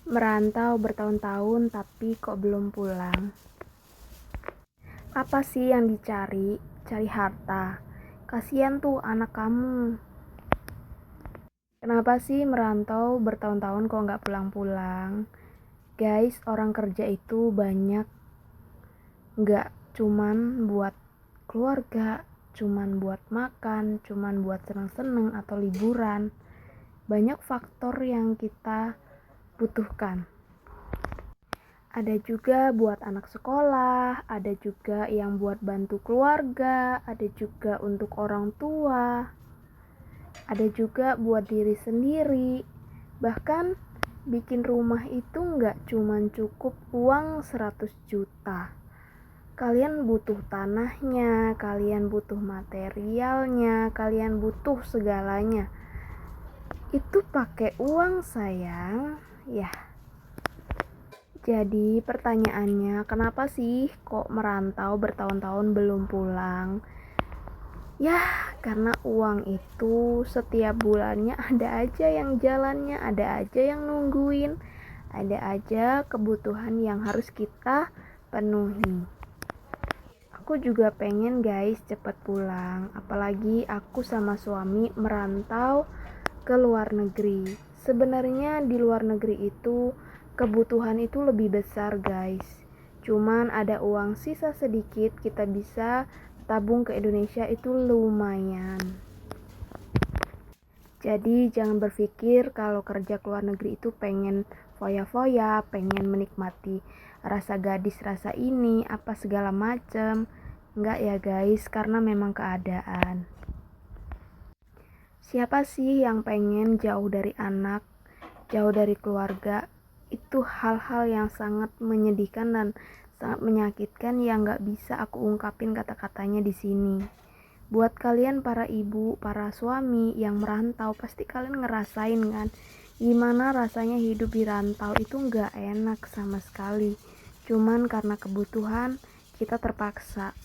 Merantau bertahun-tahun tapi kok belum pulang. Apa sih yang dicari? Cari harta. Kasihan tuh anak kamu. Kenapa sih merantau bertahun-tahun kok nggak pulang-pulang? Guys, orang kerja itu banyak. Nggak cuman buat keluarga, cuman buat makan, cuman buat seneng-seneng atau liburan. Banyak faktor yang kita butuhkan. Ada juga buat anak sekolah, ada juga yang buat bantu keluarga, ada juga untuk orang tua, ada juga buat diri sendiri. Bahkan bikin rumah itu nggak cuman cukup uang 100 juta. Kalian butuh tanahnya, kalian butuh materialnya, kalian butuh segalanya. Itu pakai uang sayang, ya. Jadi pertanyaannya, kenapa sih kok merantau bertahun-tahun belum pulang? Ya, karena uang itu setiap bulannya ada aja yang jalannya, ada aja yang nungguin, ada aja kebutuhan yang harus kita penuhi. Aku juga pengen guys cepet pulang, apalagi aku sama suami merantau ke luar negeri. Sebenarnya di luar negeri itu kebutuhan itu lebih besar guys. Cuman ada uang sisa sedikit, kita bisa tabung ke Indonesia itu lumayan. Jadi jangan berpikir kalau kerja ke luar negeri itu pengen foya-foya, pengen menikmati rasa gadis, rasa ini, apa segala macem. Enggak ya guys, karena memang keadaan. Siapa sih yang pengen jauh dari anak, jauh dari keluarga? Itu hal-hal yang sangat menyedihkan dan sangat menyakitkan yang gak bisa aku ungkapin kata-katanya di sini. Buat kalian para ibu, para suami yang merantau, pasti kalian ngerasain kan gimana rasanya hidup di rantau itu gak enak sama sekali. Cuman karena kebutuhan kita terpaksa.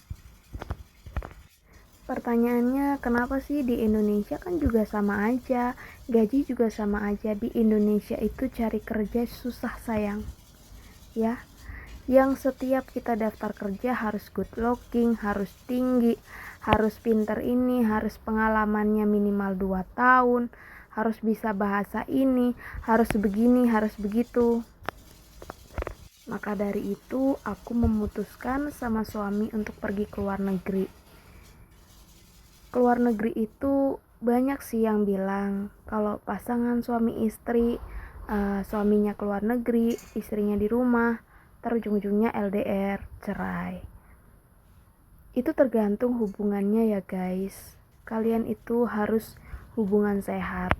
Pertanyaannya, kenapa sih di Indonesia kan juga sama aja, gaji juga sama aja. Di Indonesia itu cari kerja susah sayang, ya. Yang setiap kita daftar kerja harus good looking, harus tinggi, harus pinter ini, harus pengalamannya minimal 2 tahun, harus bisa bahasa ini, harus begini, harus begitu. Maka dari itu aku memutuskan sama suami untuk pergi ke luar negeri. Keluar negeri itu banyak sih yang bilang kalau pasangan suami istri, suaminya keluar negeri, istrinya di rumah, ujung-ujungnya LDR, cerai. Itu tergantung hubungannya ya guys. Kalian itu harus hubungan sehat.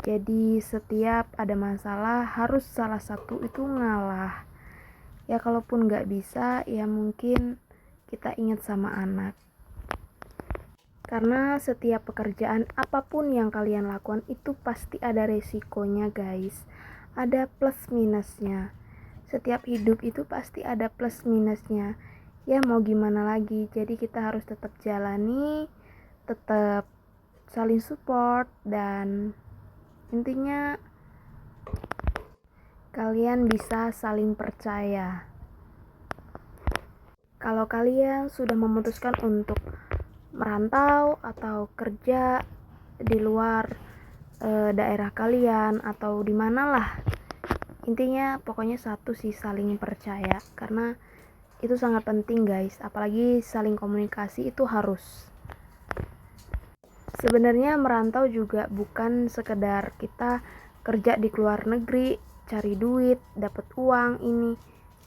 Jadi setiap ada masalah harus salah satu itu ngalah. Ya kalaupun gak bisa, ya mungkin kita ingat sama anak. Karena setiap pekerjaan apapun yang kalian lakukan itu pasti ada resikonya guys. Ada plus minusnya. Setiap hidup itu pasti ada plus minusnya. Ya mau gimana lagi. Jadi kita harus tetap jalani, tetap saling support, dan intinya kalian bisa saling percaya. Kalau kalian sudah memutuskan untuk merantau atau kerja di luar daerah kalian atau di manalah, intinya pokoknya satu sih, saling percaya, karena itu sangat penting guys, apalagi saling komunikasi itu harus. Sebenarnya merantau juga bukan sekedar kita kerja di luar negeri, cari duit, dapat uang ini,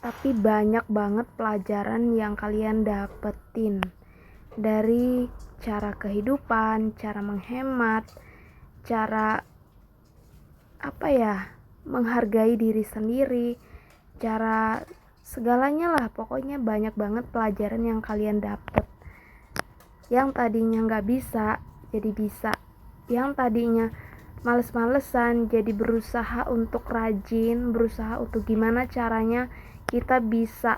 tapi banyak banget pelajaran yang kalian dapetin dari cara kehidupan, cara menghemat, cara menghargai diri sendiri, cara segalanya lah, pokoknya banyak banget pelajaran yang kalian dapet. Yang tadinya gak bisa jadi bisa, yang tadinya males-malesan jadi berusaha untuk rajin, berusaha untuk gimana caranya kita bisa.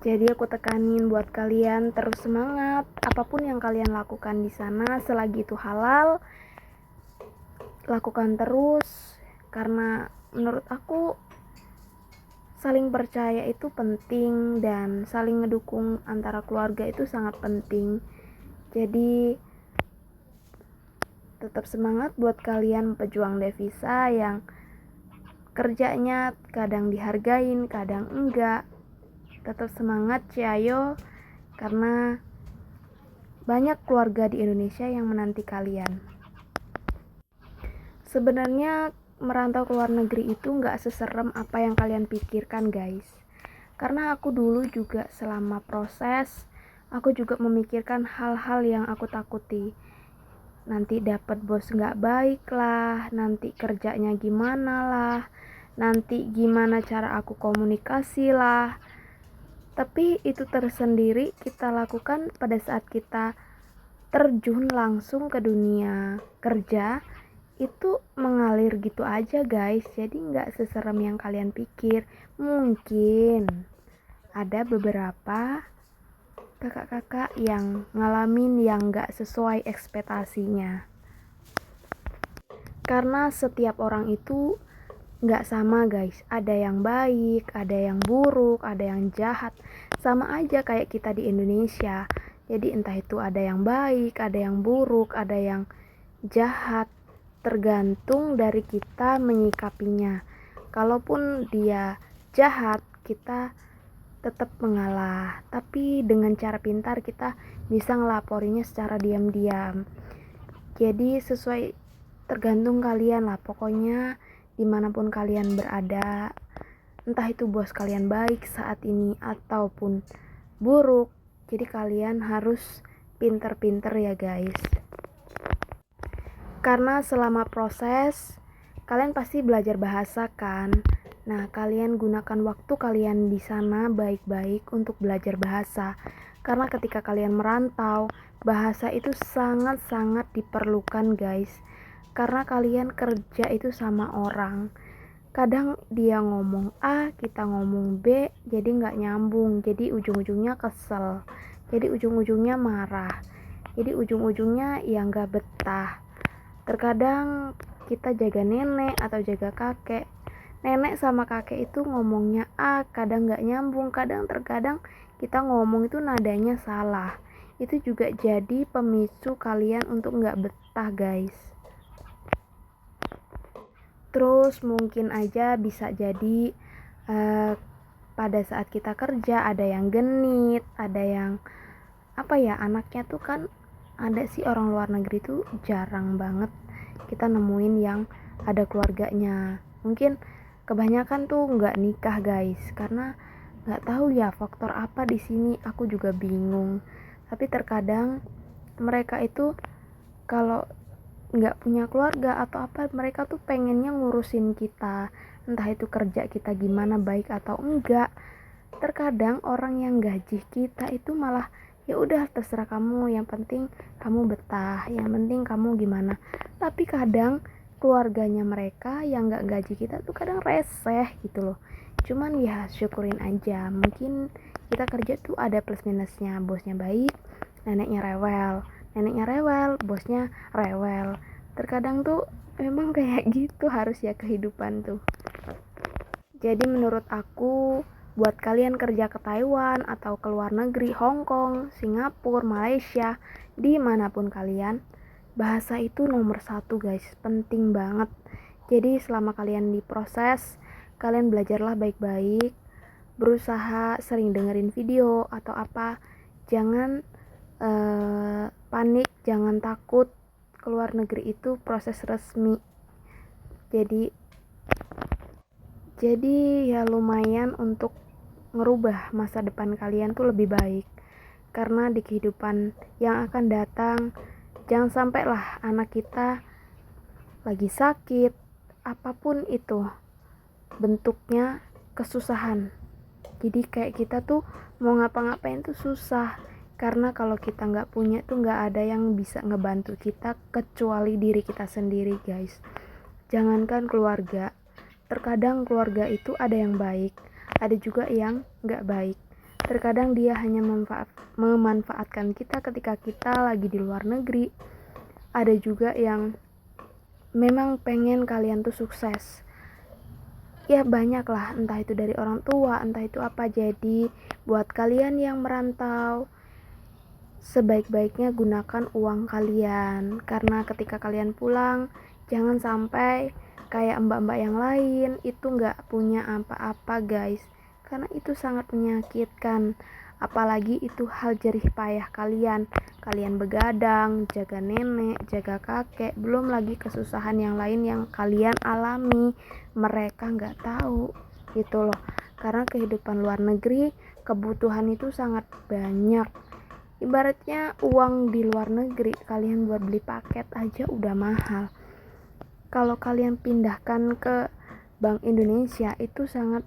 Jadi aku tekanin buat kalian terus semangat, apapun yang kalian lakukan di sana selagi itu halal, lakukan terus, karena menurut aku saling percaya itu penting dan saling ngedukung antara keluarga itu sangat penting. Jadi tetap semangat buat kalian pejuang devisa yang kerjanya kadang dihargain, kadang enggak. Tetap semangat Ciayo, karena banyak keluarga di Indonesia yang menanti kalian. Sebenarnya merantau ke luar negeri itu nggak seserem apa yang kalian pikirkan, guys. Karena aku dulu juga selama proses, aku juga memikirkan hal-hal yang aku takuti. Nanti dapat bos nggak baik lah, nanti kerjanya gimana lah, nanti gimana cara aku komunikasi lah. Tapi itu tersendiri kita lakukan pada saat kita terjun langsung ke dunia kerja, itu mengalir gitu aja guys. Jadi nggak seserem yang kalian pikir. Mungkin ada beberapa kakak-kakak yang ngalamin yang nggak sesuai ekspektasinya. Karena setiap orang itu nggak sama guys, ada yang baik, ada yang buruk, ada yang jahat, sama aja kayak kita di Indonesia. Jadi entah itu ada yang baik, ada yang buruk, ada yang jahat, tergantung dari kita menyikapinya. Kalaupun dia jahat, kita tetap mengalah, tapi dengan cara pintar kita bisa ngelaporinya secara diam-diam. Jadi tergantung kalian lah, pokoknya dimanapun kalian berada, entah itu bos kalian baik saat ini ataupun buruk, jadi kalian harus pinter-pinter ya guys. Karena selama proses kalian pasti belajar bahasa kan. Nah, kalian gunakan waktu kalian di sana baik-baik untuk belajar bahasa. Karena ketika kalian merantau, bahasa itu sangat-sangat diperlukan guys. Karena kalian kerja itu sama orang, kadang dia ngomong A, kita ngomong B, jadi nggak nyambung, jadi ujung-ujungnya kesel, jadi ujung-ujungnya marah, jadi ujung-ujungnya ya nggak betah. Terkadang kita jaga nenek atau jaga kakek, nenek sama kakek itu ngomongnya A, kadang nggak nyambung, terkadang kita ngomong itu nadanya salah. Itu juga jadi pemicu kalian untuk nggak betah guys. Terus mungkin aja bisa jadi pada saat kita kerja ada yang genit, ada yang anaknya tuh kan, ada sih orang luar negeri tuh jarang banget kita nemuin yang ada keluarganya. Mungkin kebanyakan tuh nggak nikah guys, karena nggak tahu ya faktor apa di sini, aku juga bingung. Tapi terkadang mereka itu kalau nggak punya keluarga atau apa, mereka tuh pengennya ngurusin kita, entah itu kerja kita gimana, baik atau enggak. Terkadang orang yang gaji kita itu malah ya udah terserah kamu, yang penting kamu betah, yang penting kamu gimana. Tapi kadang keluarganya mereka yang nggak gaji kita tuh kadang reseh gitu loh. Cuman ya syukurin aja, mungkin kita kerja tuh ada plus minusnya. Bosnya baik, neneknya rewel, bosnya rewel. Terkadang tuh memang kayak gitu harus ya kehidupan tuh. Jadi menurut aku, buat kalian kerja ke Taiwan atau ke luar negeri, Hong Kong, Singapura, Malaysia, dimanapun kalian, bahasa itu nomor 1 guys, penting banget. Jadi selama kalian diproses, kalian belajarlah baik-baik, berusaha sering dengerin video atau apa, jangan panik, jangan takut. Keluar negeri itu proses resmi, jadi ya lumayan untuk ngerubah masa depan kalian tuh lebih baik. Karena di kehidupan yang akan datang, jangan sampai lah anak kita lagi sakit, apapun itu bentuknya, kesusahan. Jadi kayak kita tuh mau ngapa-ngapain tuh susah. Karena kalau kita nggak punya tuh nggak ada yang bisa ngebantu kita kecuali diri kita sendiri guys. Jangankan keluarga, terkadang keluarga itu ada yang baik, ada juga yang nggak baik. Terkadang dia hanya memanfaatkan kita ketika kita lagi di luar negeri. Ada juga yang memang pengen kalian tuh sukses. Ya banyak lah, entah itu dari orang tua, entah itu apa. Jadi buat kalian yang merantau, sebaik-baiknya gunakan uang kalian, karena ketika kalian pulang jangan sampai kayak mbak-mbak yang lain itu nggak punya apa-apa guys, karena itu sangat menyakitkan. Apalagi itu hal jerih payah kalian begadang, jaga nenek, jaga kakek, belum lagi kesusahan yang lain yang kalian alami, mereka nggak tahu gitu loh. Karena kehidupan luar negeri, kebutuhan itu sangat banyak. Ibaratnya uang di luar negeri kalian buat beli paket aja udah mahal. Kalau kalian pindahkan ke Bank Indonesia itu sangat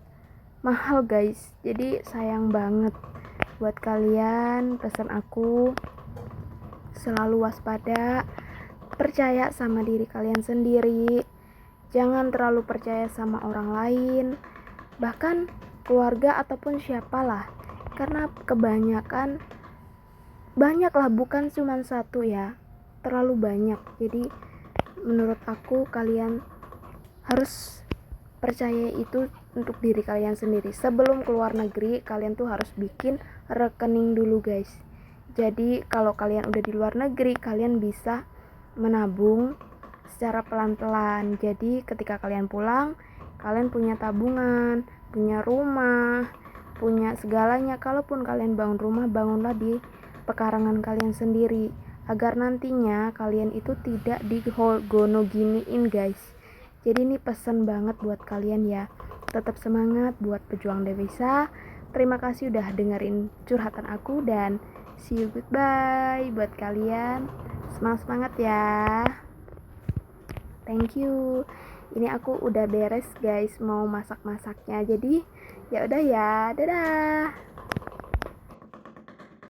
mahal guys. Jadi sayang banget. Buat kalian, pesan aku selalu waspada, percaya sama diri kalian sendiri. Jangan terlalu percaya sama orang lain, bahkan keluarga ataupun siapalah. Karena kebanyakan banyaklah, bukan cuma satu ya, terlalu banyak. Jadi menurut aku kalian harus percaya itu untuk diri kalian sendiri. Sebelum keluar negeri kalian tuh harus bikin rekening dulu guys. Jadi kalau kalian udah di luar negeri kalian bisa menabung secara pelan-pelan. Jadi ketika kalian pulang kalian punya tabungan, punya rumah, punya segalanya. Kalaupun kalian bangun rumah, bangunlah di pekarangan kalian sendiri, agar nantinya kalian itu tidak digono giniin guys. Jadi ini pesan banget buat kalian ya, tetap semangat buat pejuang devisa. Terima kasih udah dengerin curhatan aku, dan see you, goodbye buat kalian. Semangat ya, thank you. Ini aku udah beres guys, mau masak-masaknya. Jadi ya udah ya, dadah.